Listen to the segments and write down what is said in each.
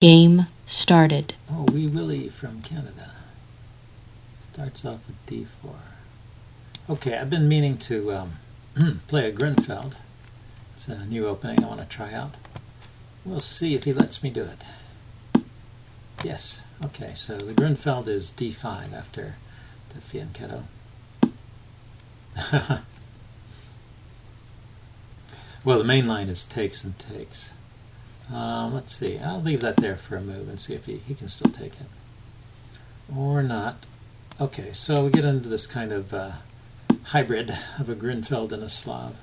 Game started. Oh, Wee Willie from Canada. Starts off with d4. Okay, I've been meaning to play a Grunfeld. It's a new opening I want to try out. We'll see if he lets me do it. Yes. Okay, so the Grunfeld is d5 after the fianchetto. Well, the main line is takes and takes. Let's see. I'll leave that there for a move and see if he can still take it. Or not. Okay, so we get into this kind of hybrid of a Grunfeld and a Slav.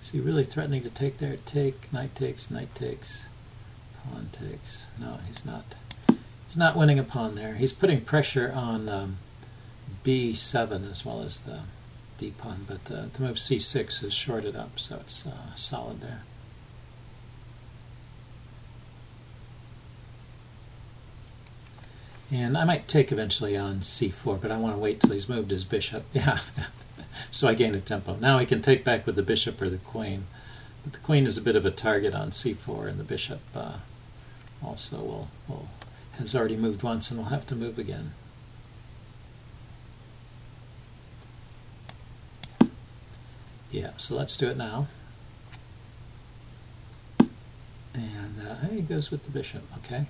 Is he really threatening to take there? Take, knight takes, pawn takes. No, he's not. He's not winning a pawn there. He's putting pressure on b7 as well as the d pawn, but the move c6 is shorted up, so it's solid there. And I might take eventually on c4, but I want to wait till he's moved his bishop. Yeah, so I gain a tempo. Now he can take back with the bishop or the queen. But the queen is a bit of a target on c4, and the bishop also has already moved once and will have to move again. Yeah, so let's do it now. And he goes with the bishop, okay.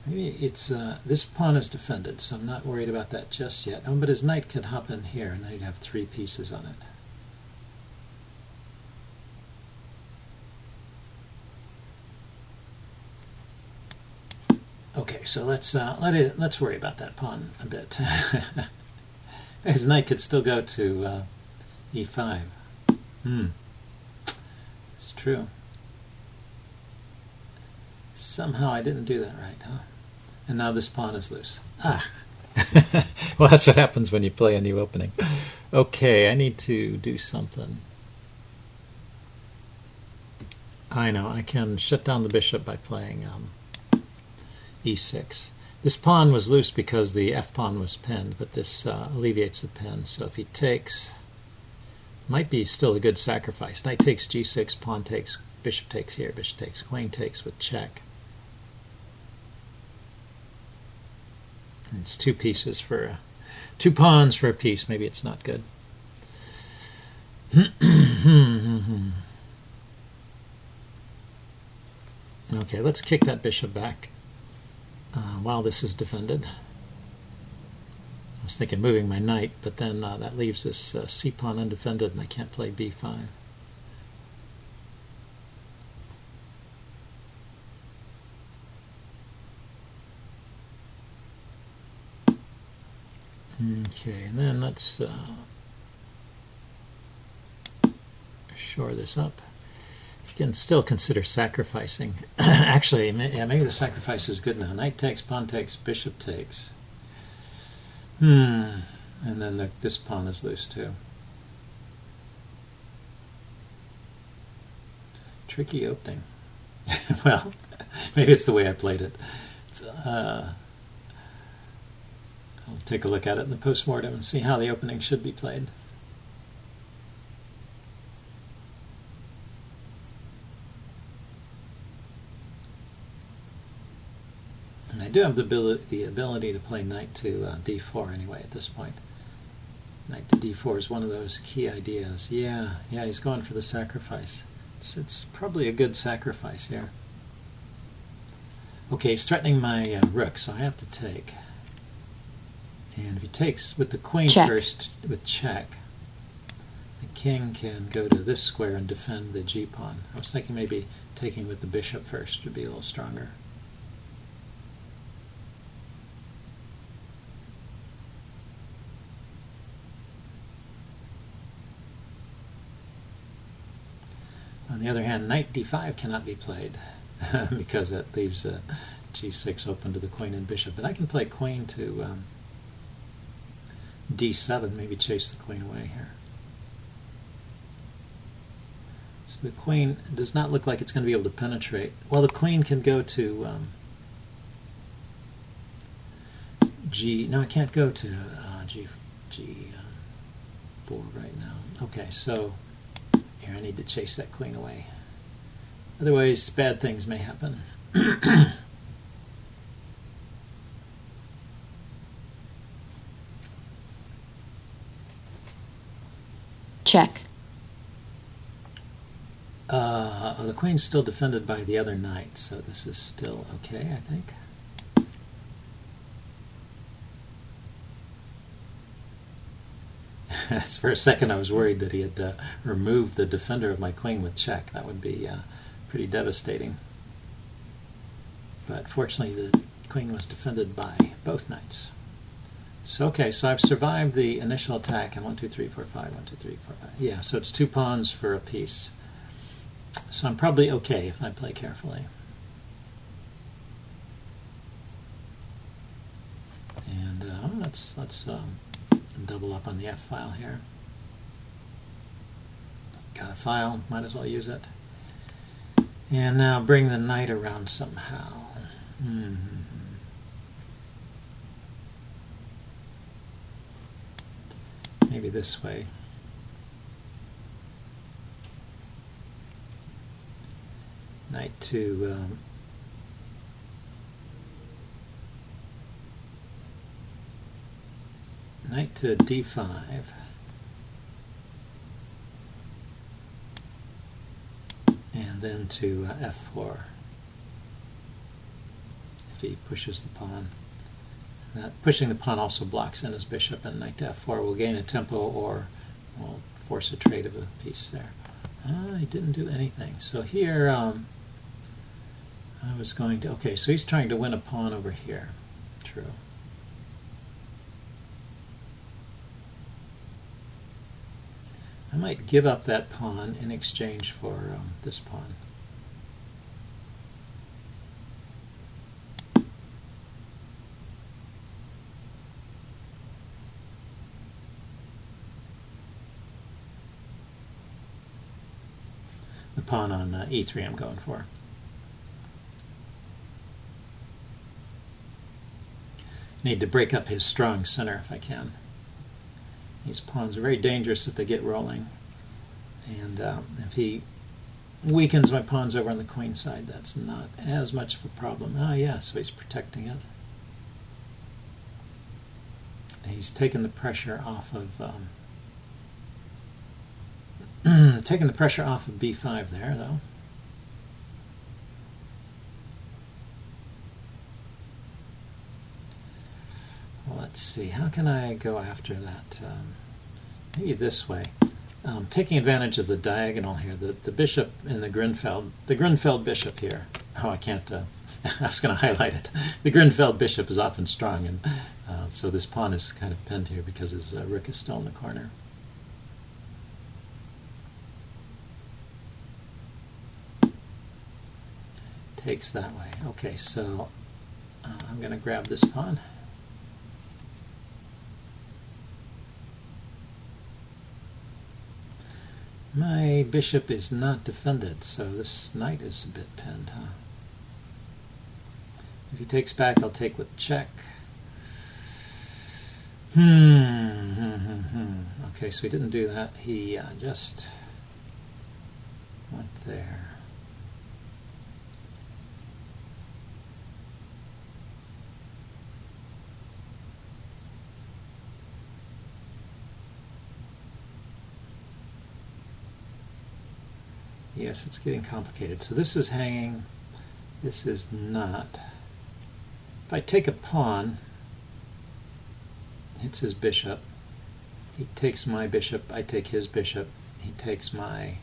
Maybe it's, this pawn is defended, so I'm not worried about that just yet. Oh, but his knight could hop in here, and then he'd have 3 pieces on it. Okay, so let's worry about that pawn a bit. His knight could still go to e5. It's true. Somehow I didn't do that right, huh? And now this pawn is loose. Ah. Well, that's what happens when you play a new opening. Okay, I need to do something. I know, I can shut down the bishop by playing e6. This pawn was loose because the f-pawn was pinned, but this alleviates the pin. So if he takes, might be still a good sacrifice. Knight takes g6, pawn takes, bishop takes here, bishop takes, queen takes with check. It's 2 pieces for 2 pawns for a piece. Maybe it's not good. Okay, let's kick that bishop back while this is defended. I was thinking moving my knight, but then that leaves this c pawn undefended, and I can't play b5. Okay, and then let's shore this up. You can still consider sacrificing. Actually, yeah, maybe the sacrifice is good now. Knight takes, pawn takes, bishop takes. And then this pawn is loose too. Tricky opening. Well, maybe it's the way I played it. I'll take a look at it in the postmortem and see how the opening should be played. And I do have the ability to play knight to d4 anyway at this point. Knight to d4 is one of those key ideas. Yeah, he's going for the sacrifice. It's probably a good sacrifice here. Okay, he's threatening my rook, so I have to take. And if he takes with the queen first with check, the king can go to this square and defend the g-pawn. I was thinking maybe taking with the bishop first would be a little stronger. On the other hand, knight d5 cannot be played because it leaves g6 open to the queen and bishop. But I can play queen to d7, maybe chase the queen away here. So the queen does not look like it's going to be able to penetrate. Well, the queen can go to no, I can't go to 4 right now. Okay, so here I need to chase that queen away. Otherwise, bad things may happen. Check. The queen's still defended by the other knight, so this is still okay, I think. For a second I was worried that he had removed the defender of my queen with check. That would be pretty devastating. But fortunately the queen was defended by both knights. So okay, so I've survived the initial attack, and 1, 2, 3, 4, 5, 1, 2, 3, 4, 5. Yeah, so it's 2 pawns for a piece. So I'm probably okay if I play carefully. And let's double up on the F file here. Got a file, might as well use it. And now bring the knight around somehow. Maybe this way. Knight to D5. And then to F4. If he pushes the pawn. That pushing the pawn also blocks in his bishop, and knight to F4 will gain a tempo or will force a trade of a piece there. He didn't do anything. So here I was going to, okay, so he's trying to win a pawn over here. True. I might give up that pawn in exchange for this pawn. The pawn on E3 I'm going for. Need to break up his strong center if I can. These pawns are very dangerous if they get rolling. And if he weakens my pawns over on the queen side, that's not as much of a problem. Oh yeah, so he's protecting it. He's taken the pressure off of taking the pressure off of B5 there, though. Well, let's see. How can I go after that? Maybe this way. Taking advantage of the diagonal here, the bishop in the Grunfeld bishop here. Oh, I can't. I was going to highlight it. The Grunfeld bishop is often strong, and so this pawn is kind of pinned here because his rook is still in the corner. Takes that way. Okay, so I'm going to grab this pawn. My bishop is not defended, so this knight is a bit pinned, huh? If he takes back, I'll take with check. Okay, so he didn't do that. He just went there. Yes, it's getting complicated. So this is hanging, this is not. If I take a pawn, hits his bishop, he takes my bishop, I take his bishop, he takes my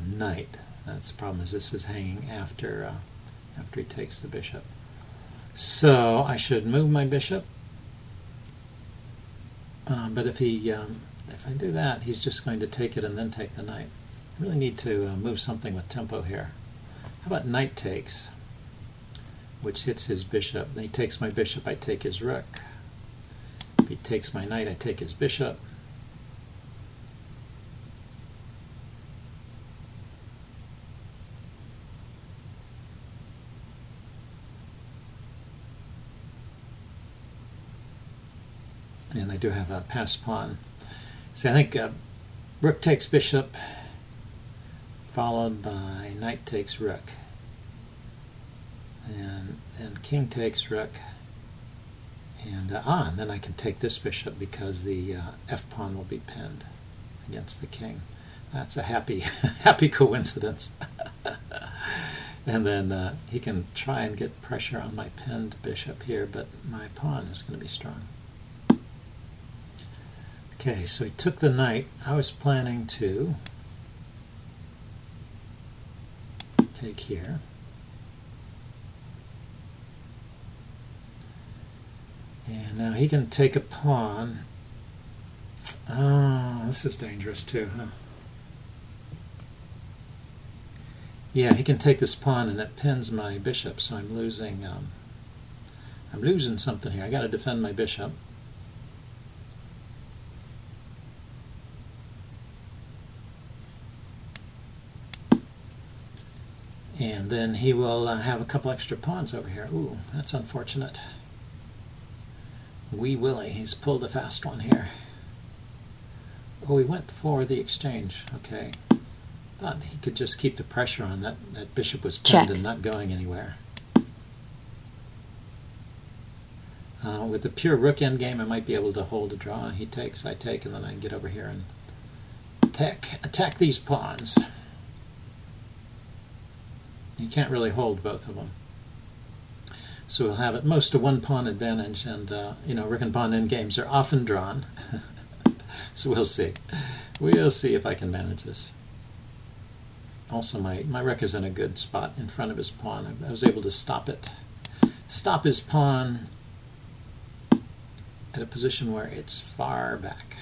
knight. That's the problem, is this is hanging after he takes the bishop. So I should move my bishop, but if I do that, he's just going to take it and then take the knight. I really need to move something with tempo here. How about knight takes, which hits his bishop. Then he takes my bishop, I take his rook. If he takes my knight, I take his bishop. And I do have a passed pawn. See, I think rook takes bishop, followed by knight takes rook, and king takes rook, and then I can take this bishop because the f pawn will be pinned against the king. That's a happy happy coincidence. And then he can try and get pressure on my pinned bishop here, but my pawn is going to be strong. Okay, so he took the knight. I was planning to take here. And now he can take a pawn. Oh, this is dangerous too, huh? Yeah, he can take this pawn and it pins my bishop, so I'm losing something here. I got to defend my bishop. And then he will have a couple extra pawns over here. Ooh, that's unfortunate. Wee Willie, he's pulled a fast one here. Oh, he went for the exchange. Okay. Thought he could just keep the pressure on. That bishop was pinned and not going anywhere. With the pure rook endgame, I might be able to hold a draw. He takes, I take, and then I can get over here and attack these pawns. You can't really hold both of them. So we'll have at most a one pawn advantage, and rook and pawn endgames are often drawn. So we'll see. We'll see if I can manage this. Also, my rook is in a good spot in front of his pawn. I was able to stop his pawn at a position where it's far back.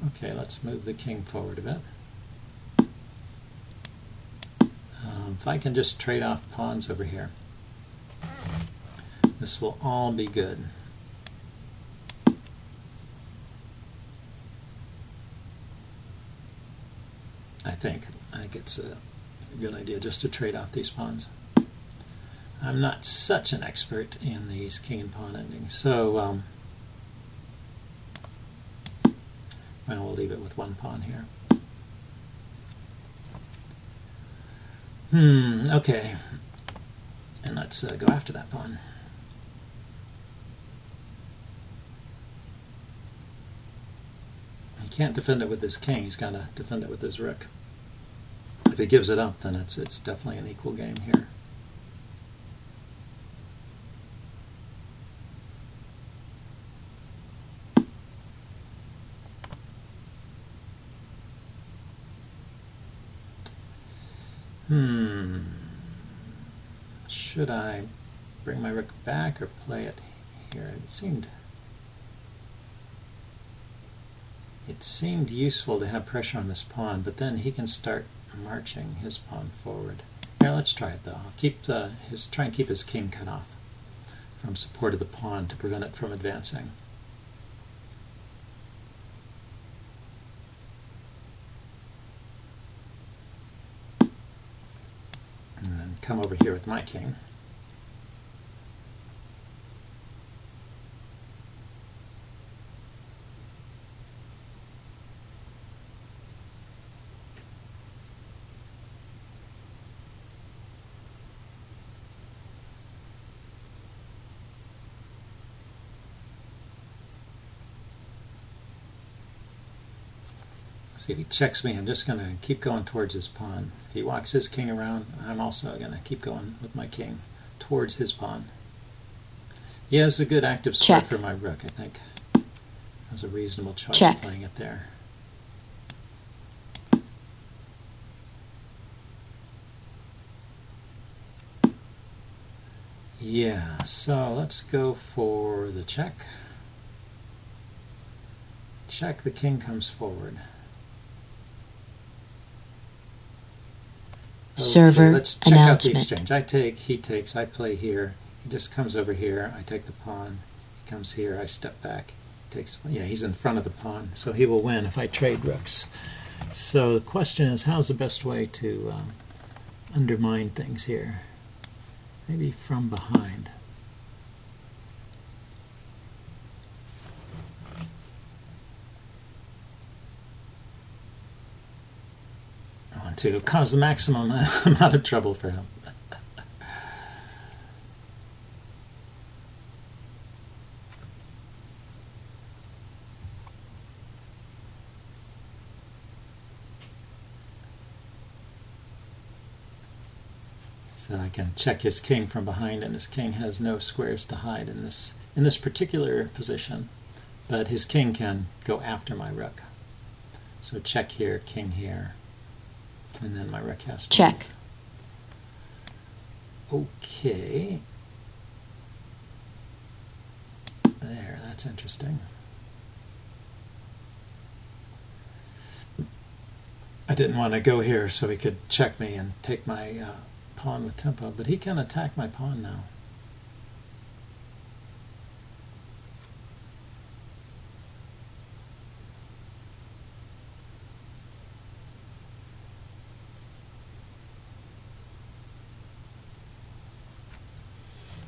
Okay, let's move the king forward a bit. If I can just trade off pawns over here, this will all be good. I think it's a good idea just to trade off these pawns. I'm not such an expert in these king and pawn endings, so well, we'll leave it with one pawn here. Okay, and let's go after that pawn. He can't defend it with his king. He's got to defend it with his rook. If he gives it up, then it's definitely an equal game here. Should I bring my rook back or play it here? It seemed useful to have pressure on this pawn, but then he can start marching his pawn forward. Here, let's try it though. I'll keep try and keep his king cut off from support of the pawn to prevent it from advancing. And then come over here with my king. See, if he checks me, I'm just going to keep going towards his pawn. If he walks his king around, I'm also going to keep going with my king towards his pawn. He has a good active square for my rook, I think. It was a reasonable choice playing it there. Yeah, so let's go for the check. Check, the king comes forward. Server let's check out the exchange. I take, he takes, I play here. He just comes over here. I take the pawn. He comes here. I step back. He takes. Yeah, he's in front of the pawn, so he will win if I trade rooks. So the question is, how's the best way to undermine things here? Maybe from behind. to cause the maximum amount of trouble for him. So I can check his king from behind, and his king has no squares to hide in this particular position, but his king can go after my rook. So check here, king here, and then my rook has to Check. move. Okay. There, that's interesting. I didn't want to go here so he could check me and take my pawn with tempo, but he can attack my pawn now.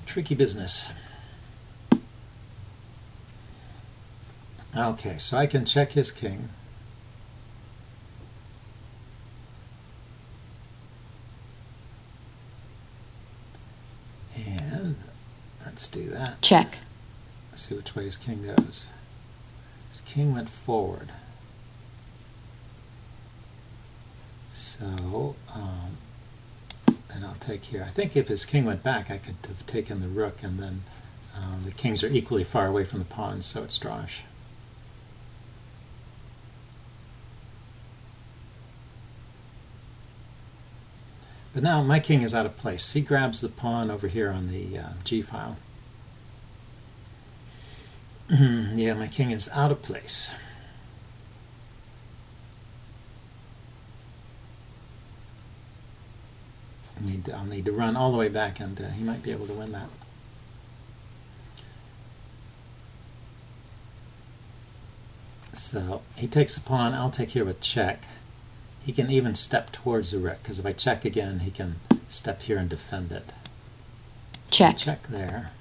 Tricky business. Okay, so I can check his king. And let's do that. Check. Let's see which way his king goes. His king went forward. So, then I'll take here. I think if his king went back, I could have taken the rook, and then the kings are equally far away from the pawns, so it's drawish. But now my king is out of place. He grabs the pawn over here on the G file. Yeah, my king is out of place. I'll need to run all the way back, and he might be able to win that. So he takes the pawn. I'll take here with check. He can even step towards the rook, because if I check again, he can step here and defend it. So Check. Check there.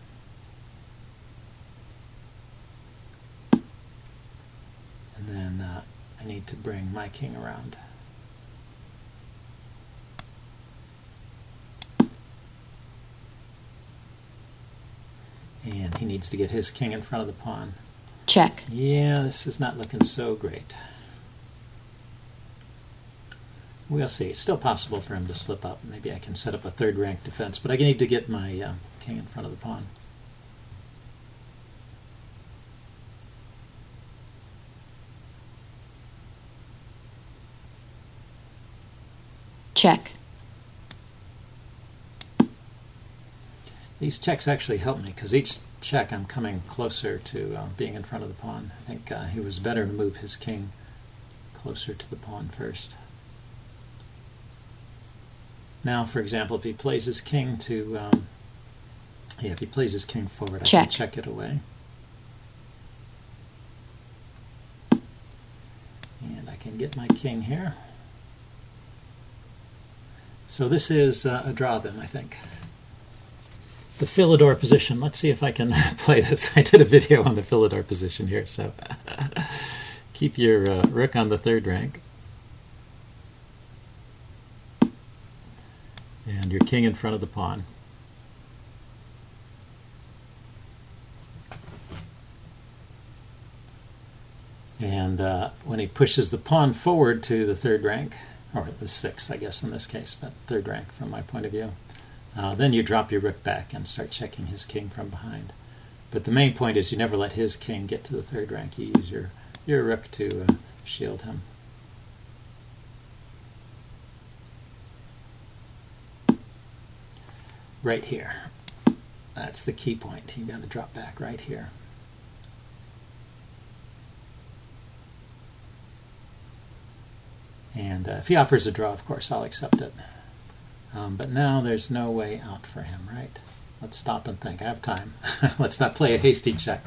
And then I need to bring my king around. And he needs to get his king in front of the pawn. Check. Yeah, this is not looking so great. We'll see. It's still possible for him to slip up. Maybe I can set up a third rank defense, but I need to get my king in front of the pawn. Check. These checks actually help me, because each check I'm coming closer to being in front of the pawn. I think he was better to move his king closer to the pawn first. Now, for example, if he plays his king to, if he plays his king forward, Check. I can check it away. And I can get my king here. So this is a draw then, I think. The Philidor position. Let's see if I can play this. I did a video on the Philidor position here, so keep your rook on the third rank. And your king in front of the pawn. And when he pushes the pawn forward to the third rank, or the sixth, I guess in this case, but third rank from my point of view, then you drop your rook back and start checking his king from behind. But the main point is you never let his king get to the third rank. You use your rook to shield him. Right here. That's the key point. You've got to drop back right here. And if he offers a draw, of course, I'll accept it. But now there's no way out for him, right? Let's stop and think. I have time. Let's not play a hasty check.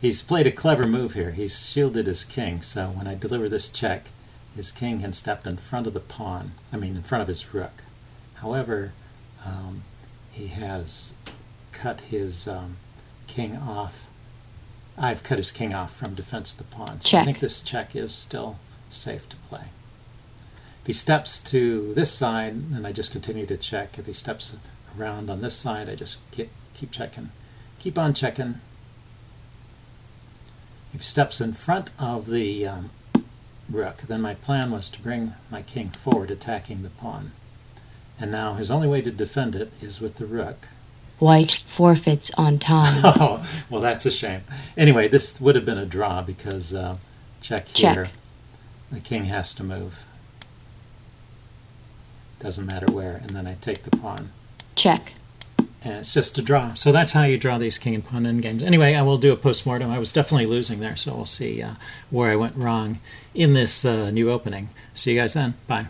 He's played a clever move here. He's shielded his king, so when I deliver this check, his king can step in front of the pawn, in front of his rook. However, he has cut his king off. I've cut his king off from defense of the pawn. So Check. I think this check is still safe to play. he steps to this side, then I just continue to check. If he steps around on this side, I just keep checking. Keep on checking. If he steps in front of the rook, then my plan was to bring my king forward, attacking the pawn. And now his only way to defend it is with the rook. White forfeits on time. Oh, well, that's a shame. Anyway, this would have been a draw because check here. Check. The king has to move. Doesn't matter where. And then I take the pawn. Check. And it's just a draw. So that's how you draw these king and pawn endgames. Anyway, I will do a postmortem. I was definitely losing there, so we'll see where I went wrong in this new opening. See you guys then. Bye.